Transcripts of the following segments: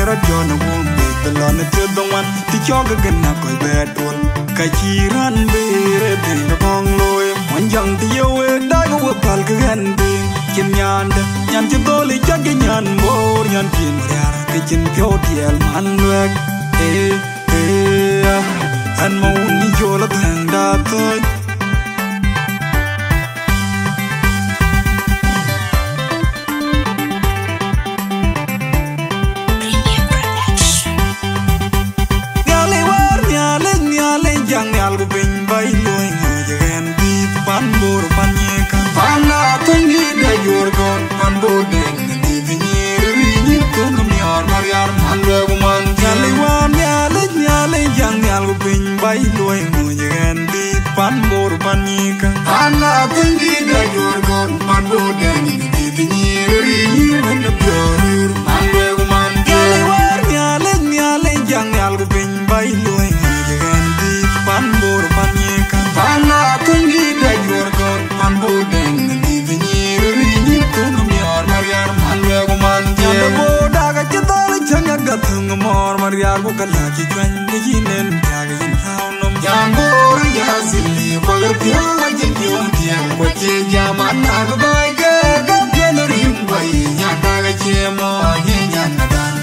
radio na won the lon to the one to jog again na koi bad one ka chiran bere de bong loy mon jang ti yo da go pal gan ding kin nyan ti doli jag nyan mor nyan kin ya ke chin pyo tiel man wek an mo ni jo la thang da toy nyal go bin bay loy jagen bi pan bor pan ye kan pan na tangi da yor gon pan bor den di vinir ni ko ngam yar mar yar man le go man nyal wan nyal jang nyal go bin bay loy jagen bi pan bor pan ye kan pan na tangi da yor gon pan bor den di vinir ni man yor man le go man nyal jang nyal go bin bay loy pan bor pan ye kan pan na tangi da yor gon pan bor den di vinir ni ko ngam yar mar yar man le go man ya bo da ga chitol changa ga thung mor mar yar go kala chi twan ni jinen ya ga yin haw nom ya bor ya zili ko ler pyo wa jin pyo tiang ko che ya man na ga bai ga ga no rim bai ya da ga che mo ye nya na dan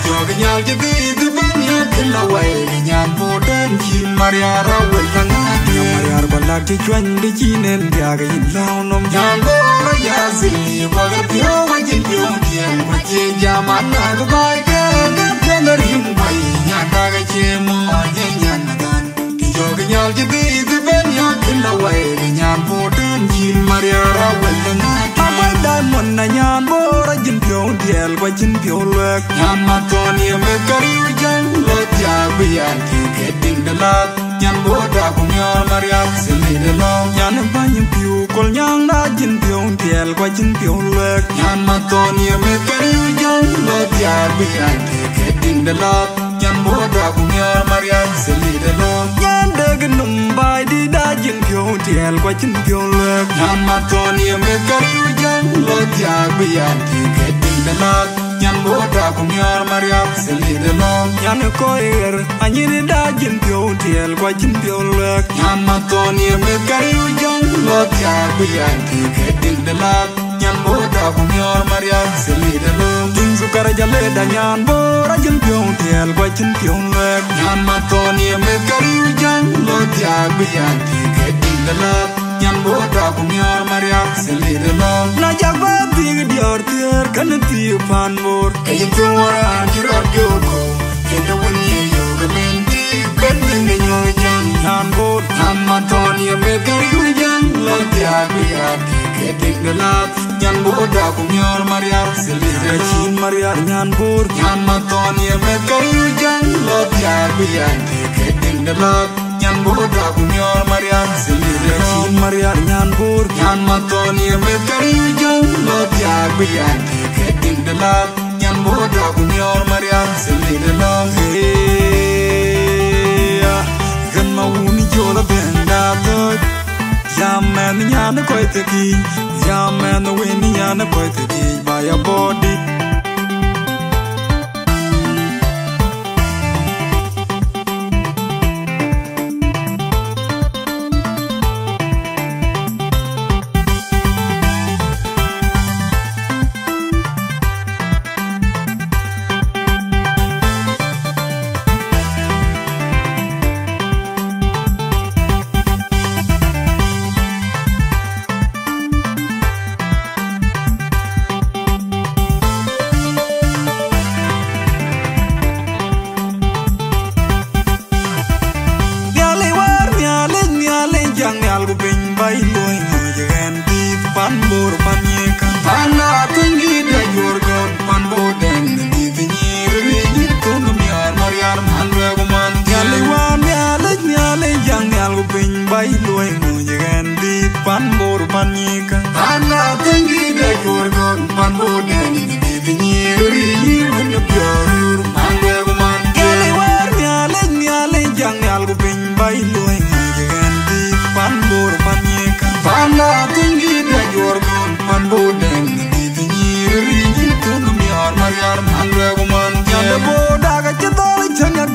yo ga nya ji bi du ban ya kila wai nya bo den chi Maria rawel tanga ya Maria bala ki chwan di chinen ya ga yin law nom ya go ya zili wa ga pyo wa jin pyo tiang ko che ya man na ga bai ga ga no rim bai ya da ga che mo ye nya na dan yo ga nya ji bi du ban ya kila wai nya bo den chi Maria rawel tanga abai dan mon na nya bo ra jin pyo tiel ko jin pyo lek nya ma ton ye me kari jang le ja bi ya ki ke ding da la nyan bo da ko yor Maria sili de lo nyan ba nyin piu kol nyang na jin pyo tiel ko jin pyo lek nyan ma ton ye me kari jang le ja bi ya ki ke ding da la nyan bo da ko yor Maria sili de lo nyan de gnum bai di da jin pyo tiel ko jin pyo lek nyan ma ton ye me kari jang le ja bi ya ki ke ding da la nyan bo da ko yor Maria sili de lo nyan ko er anyi da jin pyo tiel ko jin pyo lek nyan ma ton ye me kari jang le ja bi ya ki ke ding da la nyan bo da ko yor Maria sili de lo ding su kar jale da nyan bo ra jin pyo tiel ko jin pyo lek nyan ma ton ye me kari jang le ja bi ya ki ke ding da la nyan bo da ko yor Maria sili de lo na jak ba ding dior tier kan ti pan bor e yin to wara ti rot yo ko ke do woni yo ga men ti ben ni nyo jang nyan bor nyan ma ton ye me kari jang lo ja bi ya ki ke ding da la nyan bo da ko yor Maria sili de lo chin Maria nyan bor nyan ma ton ye me kari jang lo ja bi ya ki ke ding da la nyan bo da ko yor Maria sili de lo chin Maria nyan bor nyan ma ton ye me kari jang lo ja bi ya ki ke ding da la nyan bo da ko yor Maria sili de lo gan ma uni jo la ben da to ya man nyan ko te ki ya man win nyan ko te ki by your body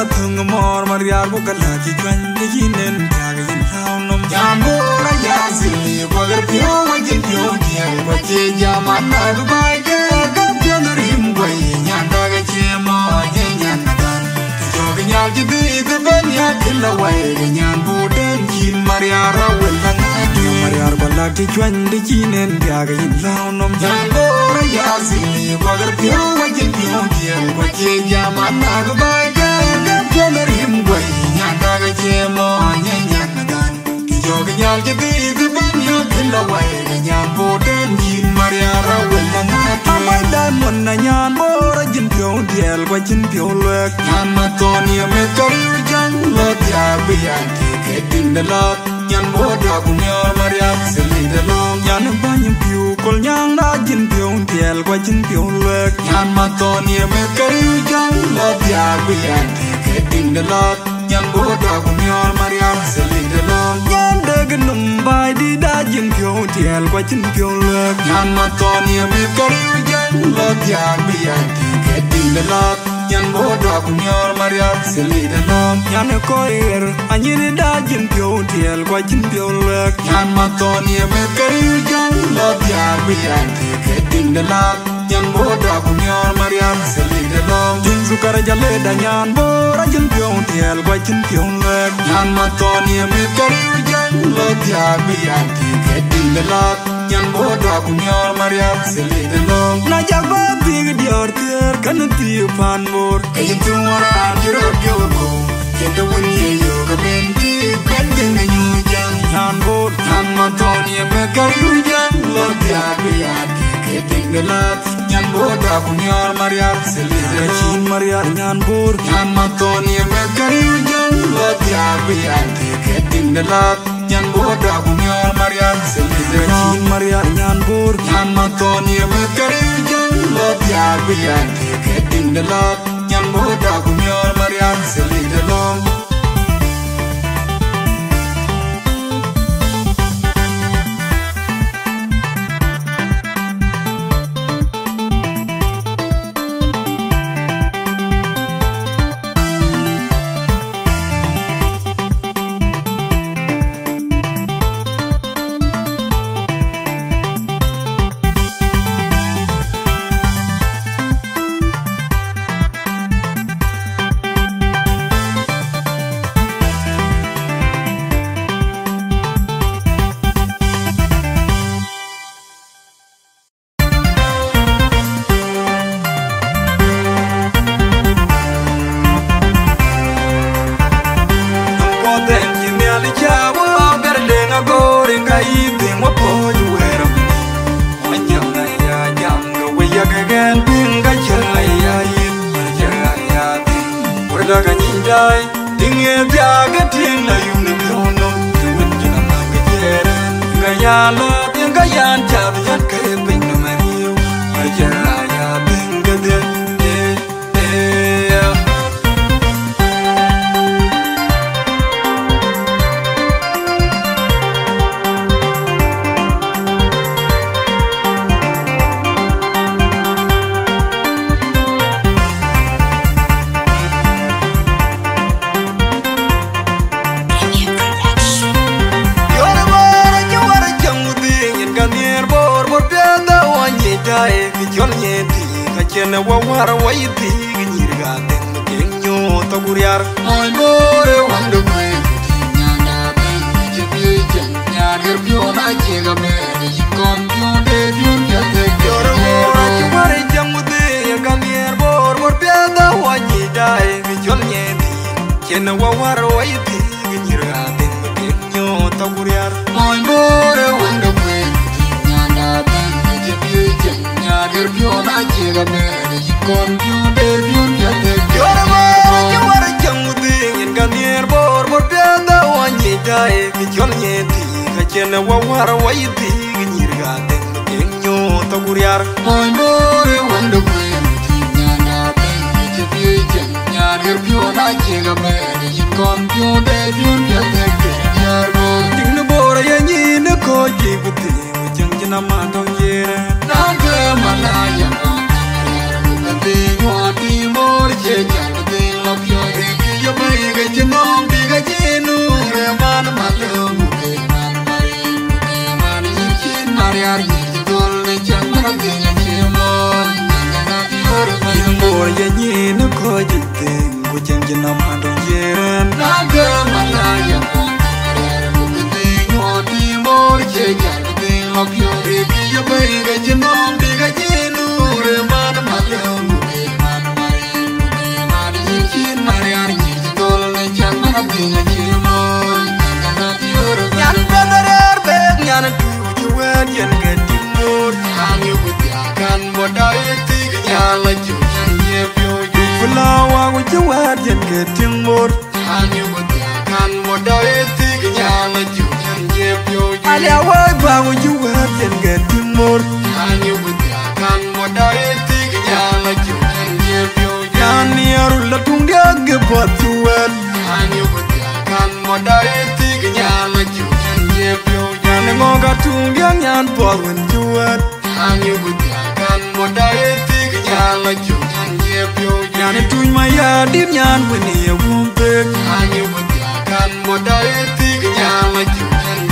ya thung mor Maria ko kala ki kwan ni jinen ya ga yin hao nom Nyan bora ya zili Wagar pyo wa jin pyo Kiel wa che jaman na dubai ke Ga pyo na rim gwai Nyan da ga che mo Ye nyan na dan Kiyo ga nyal jidi Ita ben ya kila wai Ga nyan boden Kin Maria ra wel lang Maria ko la ki kwan ni jinen ya ga yin hao nom Nyan bora ya zili Wagar pyo wa jin pyo Kiel wa che jaman na dubai ke Ga pyo na rim gwai Nyan da ga che mo Ye nyan na dan Kiyo ga nyal jidi Ita ben ya kila wai Ga nyan boden Kin Maria ra wel lang Amay dan mon na nyan bora jin pyo Diel kwa jin pyo lek Nyan matoni me kariu jang Lot ya biyan ki keting de lot Nyan boda kunyor Maria sili de long Nyan banyang pyo kol nyang na jin pyo Diel kwa jin pyo lek Nyan matoni me kariu jang Lot ya biyan ki keting de lot Nyan boda kunyor Maria sili de long Nyan daganum bay di da jin pyo Diel kwa jin pyo lek Nyan matoni me kariu jang Lot ya biyan ki keting de lot Nyan boda kunyor Maria sili de long Nyan koir anyini da jin pyo Diel kwa jin pyo lek Nyan matoni me kariu jang Lot ya biyan ki keting de lot Nyan boda kunyor Maria sili de long Jin sukar jale da nyan bora jin pyo Diel kwa jin pyo lek Nyan matoni me kariu jang Lot ya biyan ki keting de lot Nyan boda kunyor Maria sili de long Na jagba tig dior tier kan tiu pan bor Kayin tuwara jirot yogo Kendo wunye yoga benti Bendeng na nyujang Nyan bor Nyan matoni me kariu jang Lot ya biyan ki keting de lot Nyan boda kunyor Maria sili de long Maria nyan bor Nyan matoni me kariu jang Lot ya biyan ki keting de lot Nyan boda kunyor Maria sili de long Maria nyan bor Nyan matoni me kariu jang Lot ya biyan ki keting de lot Nyan boda kunyor Maria sili de long Love your jiteng ku janjin am andong jeren naga malaya di mor cheja di lokyo de kiya bay ga jinom de ga jinur man malum man mari chin mariar ni tol le chan man dinga chimol nyan bener beg nyan tu wen yen ga timur anyu gudya kan bodai ti nyala ju ye pyo ju fulawa ku wen yen ga timur anyu gudya kan bodai ti nyala ju ye pyo ju alia wai ba ku wen yen ga timur anyu gudya kan bodai ti nyala ju ye pyo ju yani arul tung dia ge botuan anyu gudya kan bodai ti nyala ju ye pyo ju ne ngoga tung dia nyan bowen juan anyu gudya kan bodai ti nyala ju ye pyo ju yani tuñ ma ya dir nyan woni ye wumpe anyu gudya kan bodai ti nyala ju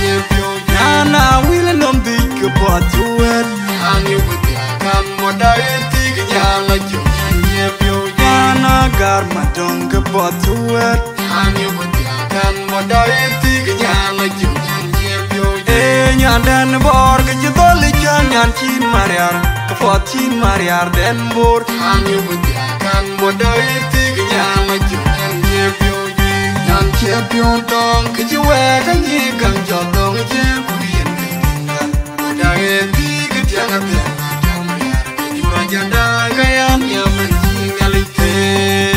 ye pyo ju yana wil nom di ge botuan anyu gudya kan bodai ti nyala ju ye pyo ju yana gar ma dong ge botuan anyu gudya kan bodai ti nyala ju ye pyo ju nyan den bor ge jidol chan nyan chin mariar ke fot chin mariar den bor anyu gudya kan bodai ti nyala ju ye pyo ju nyan che pyo dong ke ji we ka ni gang jo dong je ku yen dingan bodai ti ge tiang ate janda gayam yaman ngalite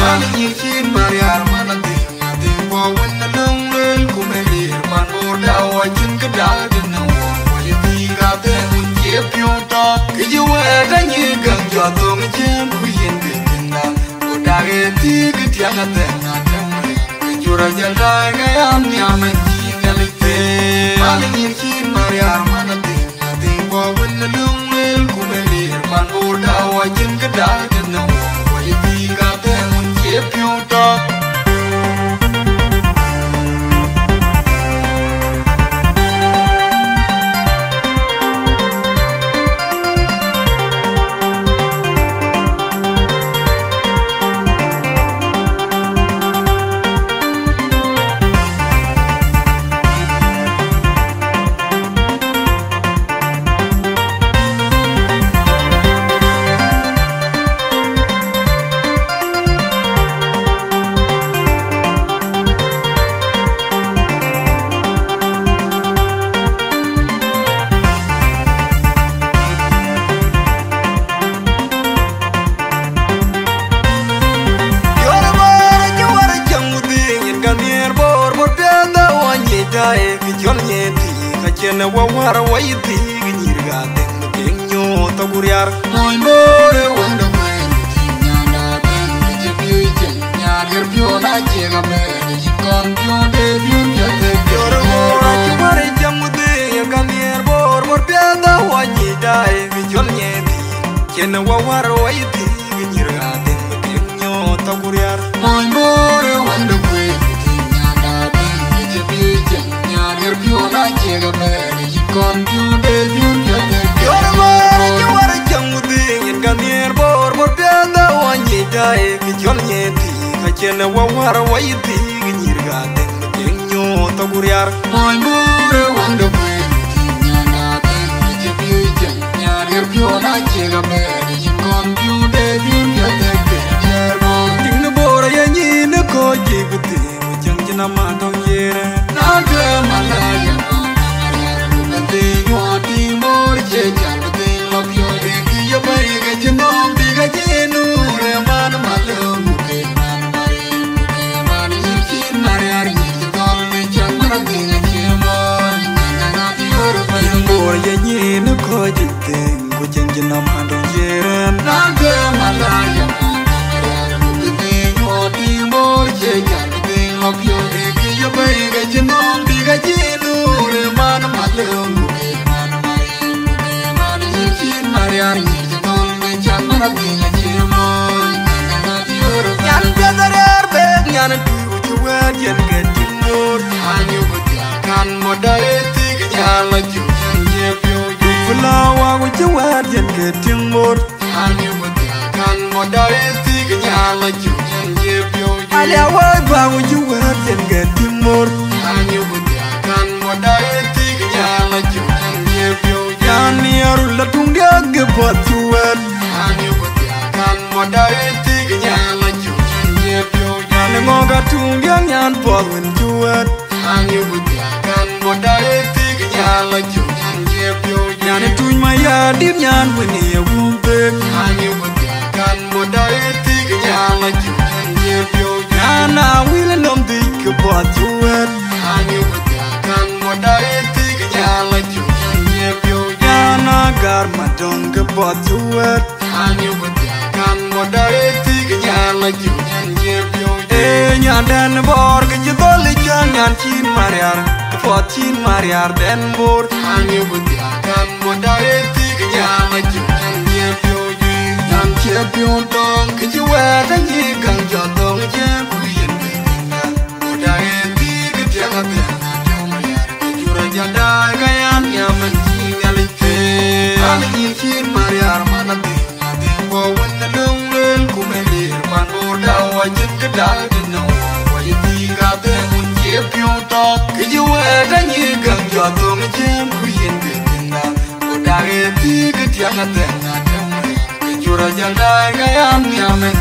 ani chin mariar mana ti bo wen na dong lel ku melir man bo da wa chin ka da na wo wa ti ga te un che pyo to ke ji we ka ni gang jo dong je ku yen dingan bodai ti ge tiang ate na jura janda gayam yaman ngalite ani chin mariar mana ti bo wen na dong lel ku melir man bo da wa chin ka da na wo wa ti ga te un che pyo to Chena wa wara wa yiti ginirga den kenyo to guryar moy more wanda mai nyana ben je bi je nyar pyo na je ga me ji kon pyo de bi je de yoro mora chware jamude ganir bor bor piada wa nyidai mi jol nyeti chena wa wara wa yiti ginirga den kenyo to guryar moy more wanda mai nyana ben je bi je nyar pyo na je ga me ji kon pyo de bi je de yoro mora chware jamude ganir bor bor piada wa nyidai mi jol nyeti chena wa wara wa yiti ginirga den kenyo to guryar moy more wanda mai nyana ben je bi je nyar pyo na je ga me ji kon pyo de bi je de ting na bora ya ni na ko ji guti mu jang jina ma dong yere naga malaya de yo di mor je jang de lokyo de ki ya bay ga jinom di ga jinu re man malum man chin mariar ni tol me chan man de na chimol ting bora ya ni na ko ji de mu jang jina ma dong yere naga malaya di mor je jang de lokyo de ki ya bay ga jinom di ga jinu re man malum chin mariar ni tol me chan man de na chimol nyan bener beg nyan tu wen yen ga timur anyu gudya kan modai ti nyala ju ye pyo ju fulawa ku wen yen ga timur anyu gudya kan modai ti nyala ju alia wai ba wuju wet yen get timor Anyu butia kan modai tiga nyala jutan ye pyo yani arula tung dia ge pot wet Anyu butia kan modai tiga nyala jutan ye pyo yani ngoga tung dia nyan pot wen wet Anyu butia kan modai tiga nyala jutan ye pyo yani tuj ma ya dir nyan wen ye wumpe Anyu butia kan modai tiga nyala jutan ye pyo yana wile nom dik pot wet Anyu butia kan modai tiga nyala jutan ye pyo yana gar ma dong ge pot wet Anyu butia kan modai tiga nyala jutan ye pyo nyan den bor ge jidol chan nyan chin mariar pot chin mariar den bor Anyu butia kan modai tiga nyala jutan ye pyo nan che pyo dong ge ju wet ni gang jo dong che ku yin modai tiga tiga tiga jura jadai kayan yaman chin gali fe Ani yin chin mariar mana ting bo wen na dong lel ku me lir pan bor da wa jin ge da de no wa yi ti ga de un che pyo dong ge ju wet ni gang jo dong che ku yin de na modai ti ge tiang na de na jura jadai kayan yaman